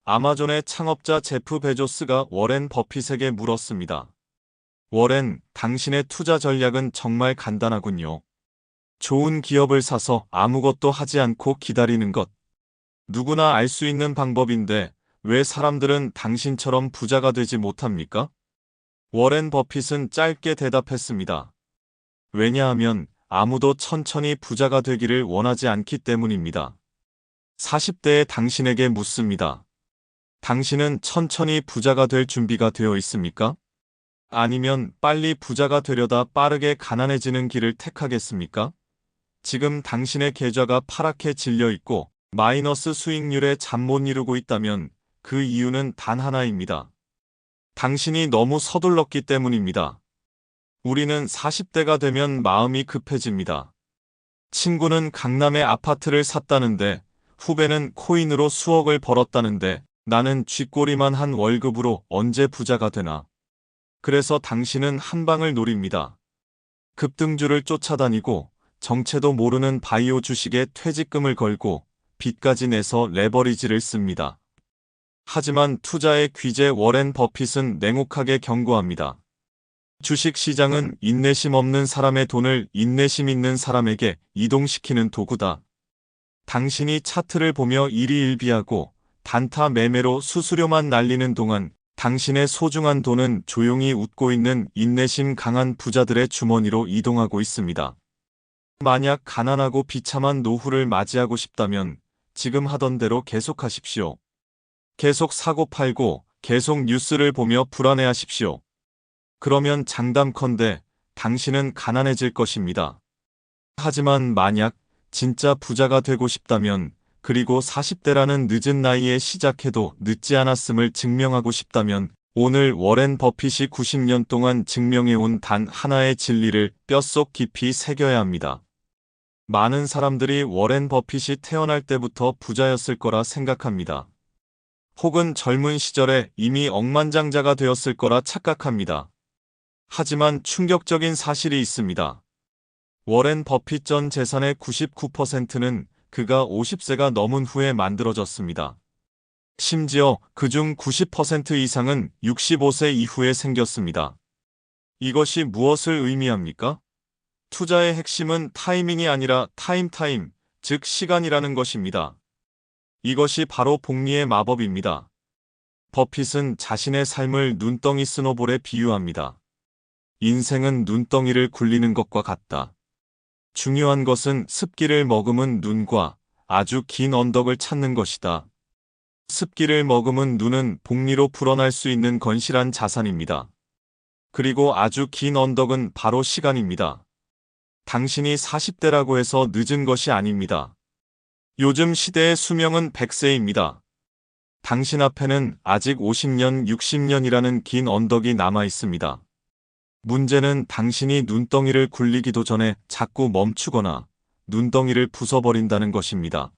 아마존의 창업자 제프 베조스가 워렌 버핏에게 물었습니다. 워렌, 당신의 투자 전략은 정말 간단하군요. 좋은 기업을 사서 아무것도 하지 않고 기다리는 것. 누구나 알 수 있는 방법인데 왜 사람들은 당신처럼 부자가 되지 못합니까? 워렌 버핏은 짧게 대답했습니다. 왜냐하면 아무도 천천히 부자가 되기를 원하지 않기 때문입니다. 40대의 당신에게 묻습니다. 당신은 천천히 부자가 될 준비가 되어 있습니까? 아니면 빨리 부자가 되려다 빠르게 가난해지는 길을 택하겠습니까? 지금 당신의 계좌가 파랗게 질려 있고 마이너스 수익률에 잠 못 이루고 있다면 그 이유는 단 하나입니다. 당신이 너무 서둘렀기 때문입니다. 우리는 40대가 되면 마음이 급해집니다. 친구는 강남에 아파트를 샀다는데 후배는 코인으로 수억을 벌었다는데 나는 쥐꼬리만 한 월급으로 언제 부자가 되나. 그래서 당신은 한 방을 노립니다. 급등주를 쫓아다니고 정체도 모르는 바이오 주식에 퇴직금을 걸고 빚까지 내서 레버리지를 씁니다. 하지만 투자의 귀재 워렌 버핏은 냉혹하게 경고합니다. 주식시장은 인내심 없는 사람의 돈을 인내심 있는 사람에게 이동시키는 도구다. 당신이 차트를 보며 일희일비하고 단타 매매로 수수료만 날리는 동안 당신의 소중한 돈은 조용히 웃고 있는 인내심 강한 부자들의 주머니로 이동하고 있습니다. 만약 가난하고 비참한 노후를 맞이하고 싶다면 지금 하던 대로 계속하십시오. 계속 사고 팔고 계속 뉴스를 보며 불안해하십시오. 그러면 장담컨대 당신은 가난해질 것입니다. 하지만 만약 진짜 부자가 되고 싶다면 그리고 40대라는 늦은 나이에 시작해도 늦지 않았음을 증명하고 싶다면 오늘 워렌 버핏이 90년 동안 증명해온 단 하나의 진리를 뼛속 깊이 새겨야 합니다. 많은 사람들이 워렌 버핏이 태어날 때부터 부자였을 거라 생각합니다. 혹은 젊은 시절에 이미 억만장자가 되었을 거라 착각합니다. 하지만 충격적인 사실이 있습니다. 워렌 버핏 전 재산의 99%는 그가 50세가 넘은 후에 만들어졌습니다. 심지어 그중 90% 이상은 65세 이후에 생겼습니다. 이것이 무엇을 의미합니까? 투자의 핵심은 타이밍이 아니라 타임, 즉 시간이라는 것입니다. 이것이 바로 복리의 마법입니다. 버핏은 자신의 삶을 눈덩이 스노볼에 비유합니다. 인생은 눈덩이를 굴리는 것과 같다. 중요한 것은 습기를 머금은 눈과 아주 긴 언덕을 찾는 것이다. 습기를 머금은 눈은 복리로 불어날 수 있는 건실한 자산입니다. 그리고 아주 긴 언덕은 바로 시간입니다. 당신이 40대라고 해서 늦은 것이 아닙니다. 요즘 시대의 수명은 100세입니다. 당신 앞에는 아직 50년, 60년이라는 긴 언덕이 남아 있습니다. 문제는 당신이 눈덩이를 굴리기도 전에 자꾸 멈추거나 눈덩이를 부숴버린다는 것입니다.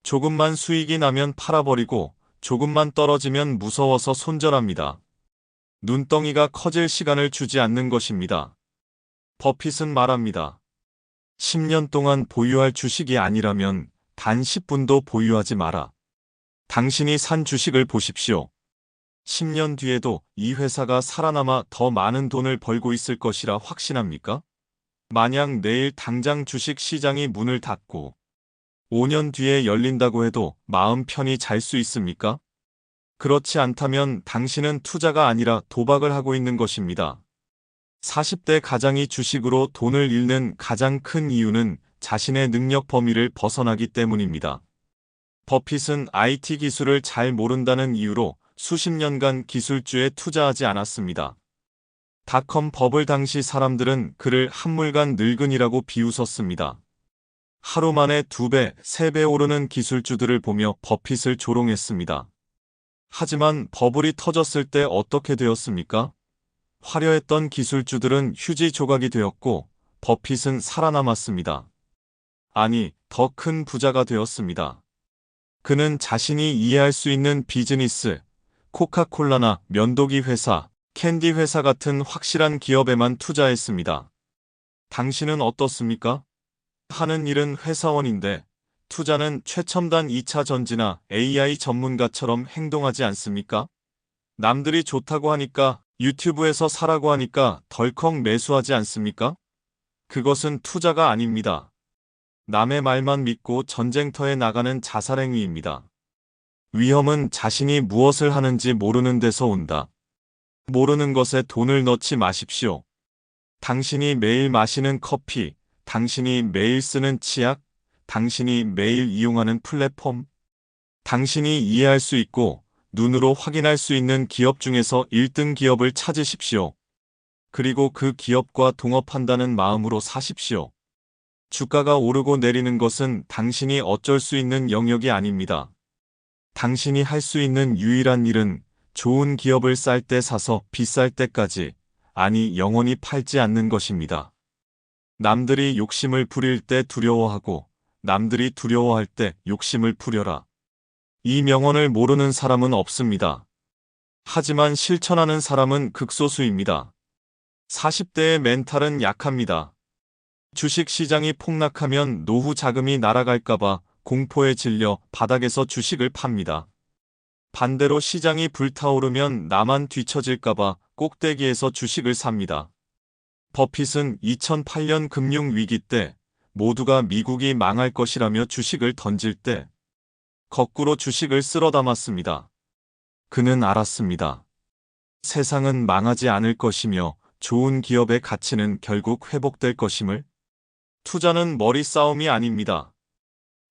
조금만 수익이 나면 팔아버리고 조금만 떨어지면 무서워서 손절합니다. 눈덩이가 커질 시간을 주지 않는 것입니다. 버핏은 말합니다. 10년 동안 보유할 주식이 아니라면 단 10분도 보유하지 마라. 당신이 산 주식을 보십시오. 10년 뒤에도 이 회사가 살아남아 더 많은 돈을 벌고 있을 것이라 확신합니까? 만약 내일 당장 주식 시장이 문을 닫고 5년 뒤에 열린다고 해도 마음 편히 잘 수 있습니까? 그렇지 않다면 당신은 투자가 아니라 도박을 하고 있는 것입니다. 40대 가장이 주식으로 돈을 잃는 가장 큰 이유는 자신의 능력 범위를 벗어나기 때문입니다. 버핏은 IT 기술을 잘 모른다는 이유로 수십 년간 기술주에 투자하지 않았습니다. 닷컴 버블 당시 사람들은 그를 한물간 늙은이라고 비웃었습니다. 하루 만에 2배, 3배 오르는 기술주들을 보며 버핏을 조롱했습니다. 하지만 버블이 터졌을 때 어떻게 되었습니까? 화려했던 기술주들은 휴지 조각이 되었고 버핏은 살아남았습니다. 아니, 더 큰 부자가 되었습니다. 그는 자신이 이해할 수 있는 비즈니스, 코카콜라나 면도기 회사, 캔디 회사 같은 확실한 기업에만 투자했습니다. 당신은 어떻습니까? 하는 일은 회사원인데 투자는 최첨단 2차 전지나 AI 전문가처럼 행동하지 않습니까? 남들이 좋다고 하니까, 유튜브에서 사라고 하니까 덜컥 매수하지 않습니까? 그것은 투자가 아닙니다. 남의 말만 믿고 전쟁터에 나가는 자살행위입니다. 위험은 자신이 무엇을 하는지 모르는 데서 온다. 모르는 것에 돈을 넣지 마십시오. 당신이 매일 마시는 커피, 당신이 매일 쓰는 치약, 당신이 매일 이용하는 플랫폼, 당신이 이해할 수 있고 눈으로 확인할 수 있는 기업 중에서 1등 기업을 찾으십시오. 그리고 그 기업과 동업한다는 마음으로 사십시오. 주가가 오르고 내리는 것은 당신이 어쩔 수 있는 영역이 아닙니다. 당신이 할 수 있는 유일한 일은 좋은 기업을 쌀 때 사서 비쌀 때까지, 아니 영원히 팔지 않는 것입니다. 남들이 욕심을 부릴 때 두려워하고 남들이 두려워할 때 욕심을 부려라. 이 명언을 모르는 사람은 없습니다. 하지만 실천하는 사람은 극소수입니다. 40대의 멘탈은 약합니다. 주식시장이 폭락하면 노후 자금이 날아갈까봐 공포에 질려 바닥에서 주식을 팝니다. 반대로 시장이 불타오르면 나만 뒤처질까봐 꼭대기에서 주식을 삽니다. 버핏은 2008년 금융위기 때 모두가 미국이 망할 것이라며 주식을 던질 때 거꾸로 주식을 쓸어 담았습니다. 그는 알았습니다. 세상은 망하지 않을 것이며 좋은 기업의 가치는 결국 회복될 것임을. 투자는 머리 싸움이 아닙니다.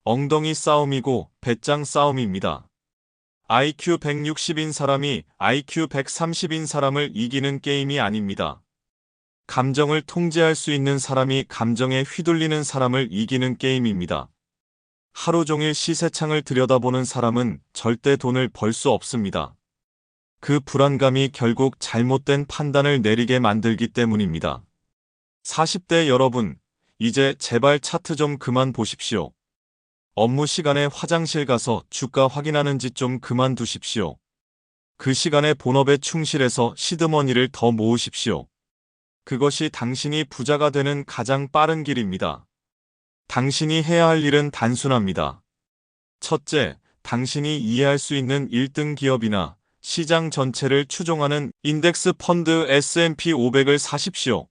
엉덩이 싸움이고 배짱 싸움입니다. IQ 160인 사람이 IQ 130인 사람을 이기는 게임이 아닙니다. 감정을 통제할 수 있는 사람이 감정에 휘둘리는 사람을 이기는 게임입니다. 하루 종일 시세창을 들여다보는 사람은 절대 돈을 벌 수 없습니다. 그 불안감이 결국 잘못된 판단을 내리게 만들기 때문입니다. 40대 여러분, 이제 제발 차트 좀 그만 보십시오. 업무 시간에 화장실 가서 주가 확인하는 짓 좀 그만두십시오. 그 시간에 본업에 충실해서 시드머니를 더 모으십시오. 그것이 당신이 부자가 되는 가장 빠른 길입니다. 당신이 해야 할 일은 단순합니다. 첫째, 당신이 이해할 수 있는 1등 기업이나 시장 전체를 추종하는 인덱스 펀드 S&P 500을 사십시오.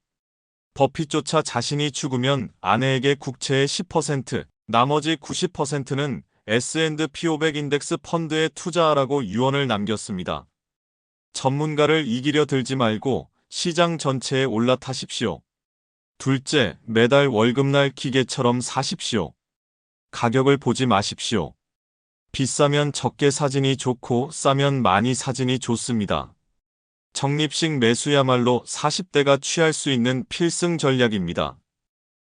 버핏조차 자신이 죽으면 아내에게 국채의 10%, 나머지 90%는 S&P 500 인덱스 펀드에 투자하라고 유언을 남겼습니다. 전문가를 이기려 들지 말고 시장 전체에 올라타십시오. 둘째, 매달 월급날 기계처럼 사십시오. 가격을 보지 마십시오. 비싸면 적게 사지니 좋고 싸면 많이 사지니 좋습니다. 적립식 매수야말로 40대가 취할 수 있는 필승 전략입니다.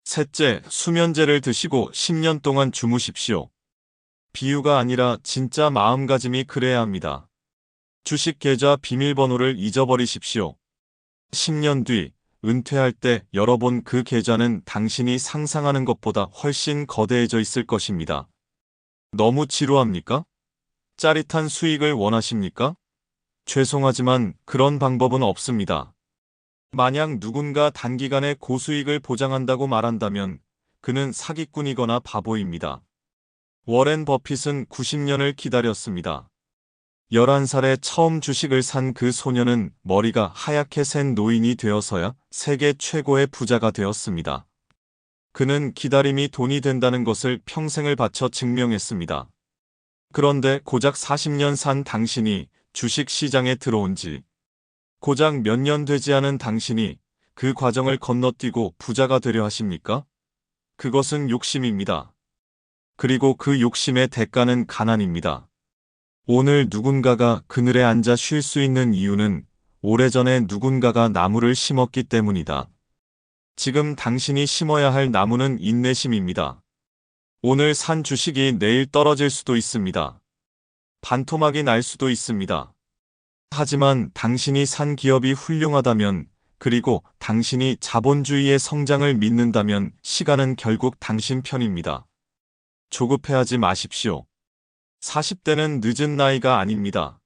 셋째, 수면제를 드시고 10년 동안 주무십시오. 비유가 아니라 진짜 마음가짐이 그래야 합니다. 주식 계좌 비밀번호를 잊어버리십시오. 10년 뒤 은퇴할 때 열어본 그 계좌는 당신이 상상하는 것보다 훨씬 거대해져 있을 것입니다. 너무 지루합니까? 짜릿한 수익을 원하십니까? 죄송하지만 그런 방법은 없습니다. 만약 누군가 단기간에 고수익을 보장한다고 말한다면 그는 사기꾼이거나 바보입니다. 워렌 버핏은 90년을 기다렸습니다. 11살에 처음 주식을 산 그 소녀는 머리가 하얗게 센 노인이 되어서야 세계 최고의 부자가 되었습니다. 그는 기다림이 돈이 된다는 것을 평생을 바쳐 증명했습니다. 그런데 고작 40년 산 당신이 주식 시장에 들어온 지 고작 몇 년 되지 않은 당신이 그 과정을 건너뛰고 부자가 되려 하십니까? 그것은 욕심입니다. 그리고 그 욕심의 대가는 가난입니다. 오늘 누군가가 그늘에 앉아 쉴 수 있는 이유는 오래전에 누군가가 나무를 심었기 때문이다. 지금 당신이 심어야 할 나무는 인내심입니다. 오늘 산 주식이 내일 떨어질 수도 있습니다. 반토막이 날 수도 있습니다. 하지만 당신이 산 기업이 훌륭하다면, 그리고 당신이 자본주의의 성장을 믿는다면 시간은 결국 당신 편입니다. 조급해하지 마십시오. 40대는 늦은 나이가 아닙니다.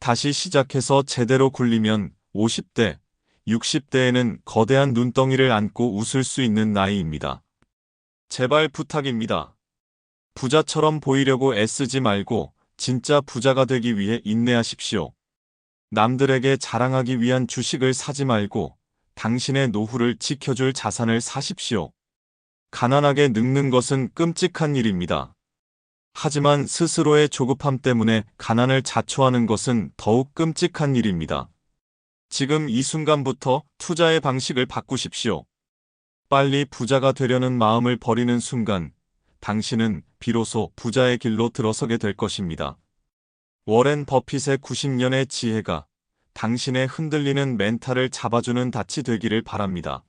다시 시작해서 제대로 굴리면 50대, 60대에는 거대한 눈덩이를 안고 웃을 수 있는 나이입니다. 제발 부탁입니다. 부자처럼 보이려고 애쓰지 말고 진짜 부자가 되기 위해 인내하십시오. 남들에게 자랑하기 위한 주식을 사지 말고 당신의 노후를 지켜줄 자산을 사십시오. 가난하게 늙는 것은 끔찍한 일입니다. 하지만 스스로의 조급함 때문에 가난을 자초하는 것은 더욱 끔찍한 일입니다. 지금 이 순간부터 투자의 방식을 바꾸십시오. 빨리 부자가 되려는 마음을 버리는 순간, 당신은 비로소 부자의 길로 들어서게 될 것입니다. 워렌 버핏의 90년의 지혜가 당신의 흔들리는 멘탈을 잡아주는 닻이 되기를 바랍니다.